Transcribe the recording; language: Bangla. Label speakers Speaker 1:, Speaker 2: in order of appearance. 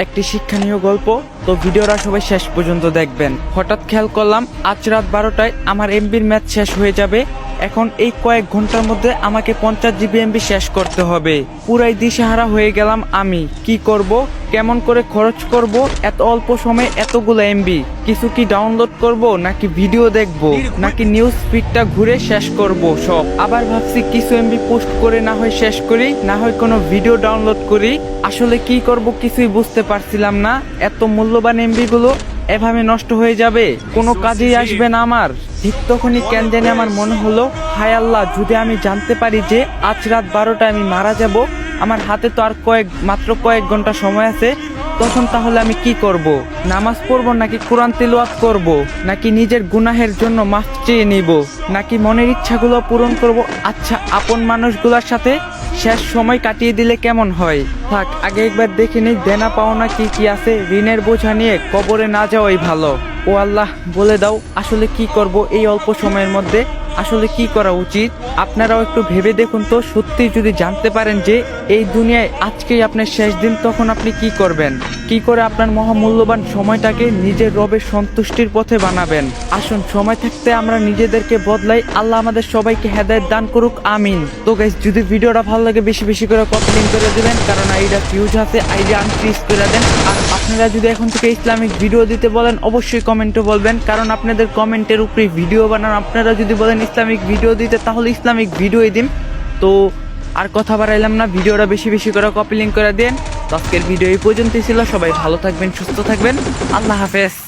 Speaker 1: একটি শিক্ষণীয় গল্প। তো ভিডিওটা সবাই শেষ পর্যন্ত দেখবেন। হঠাৎ খেয়াল করলাম আজ রাত 12টায় আমার এমবির ম্যাচ শেষ হয়ে যাবে। এখন এই কয়েক ঘন্টার মধ্যে আমাকে 50 জিবি এমবি শেষ করতে হবে। পুরাই দিশেহারা হয়ে গেলাম আমি। কি করব, কেমন করে খরচ করব এত অল্প সময়ে এতগুলো এমবি? কিছু কি ডাউনলোড করব, নাকি ভিডিও দেখব, নাকি নিউজ ফিডটা ঘুরে শেষ করব সব? আবার ভাবছি কিছু এমবি পোস্ট করে না হয় শেষ করি, না হয় কোনো ভিডিও ডাউনলোড করি। আসলে কি করব কিছুই বুঝতে পারছিলাম না। এত মূল্যবান এমবি গুলো এভাবে নষ্ট হয়ে যাবে, কোনো কাজেই আসবে না আমার। ঠিক তখনই কেন জানি আমার মনে হলো, হায় আল্লাহ, যদি আমি জানতে পারি যে আজ রাত 12টায় আমি মারা যাব, আমার হাতে তো আর মাত্র কয়েক ঘন্টা সময় আছে, তখন তাহলে আমি কি করব? নামাজ পড়বো, নাকি কোরআন তিলাওয়াত করব, নাকি নিজের গুনাহের জন্য মাফ চেয়ে নিব, নাকি মনের ইচ্ছাগুলো পূরণ করব? আচ্ছা, আপন মানুষগুলোর সাথে শেষ সময় কাটিয়ে দিলে কেমন হয়? থাক, আগে একবার দেখে নিই দেনা পাওনা কি কি আছে। ঋণের বোঝা নিয়ে কবরে না যাওয়াই ভালো। ও আল্লাহ, বলে দাও আসলে কি করব এই অল্প সময়ের মধ্যে? আসলে কি করা উচিত? আপনারাও একটু ভেবে দেখুন তো। সত্যি যদি জানতে পারেন যে এই দুনিয়ায় আজকেই আপনার শেষ দিন, তখন আপনি কি করবেন? কি করে আপনার মহামূল্যবান সময়টাকে নিজের রবের সন্তুষ্টির পথে বানাবেন? আসুন, সময় থাকতে আমরা নিজেদেরকে বদলাই। আল্লাহ আমাদের সবাইকে হেদায়েত দান করুক, আমিন। তো গাইস, যদি ভিডিওটা ভালো লাগে বেশি বেশি করে কপি লিঙ্ক করে দিবেন, কারণ আইডিয়া ফিউজ আছে, আইডিয়া আনফ্রিজ করে দেন। আর আপনারা যদি এখন থেকে ইসলামিক ভিডিও দিতে বলেন, অবশ্যই কমেন্টে বলবেন, কারণ আপনাদের কমেন্টের উপরে ভিডিও বানান। আপনারা যদি বলেন ইসলামিক ভিডিও দিতে, তাহলে ইসলামিক ভিডিওই দিন। তো আর কথা বাড়াইলাম না, ভিডিওটা বেশি বেশি করে কপি লিঙ্ক করে দেন। তো আজকের ভিডিও এই পর্যন্তই ছিল। সবাই ভালো থাকবেন, সুস্থ থাকবেন। আল্লাহ হাফেজ।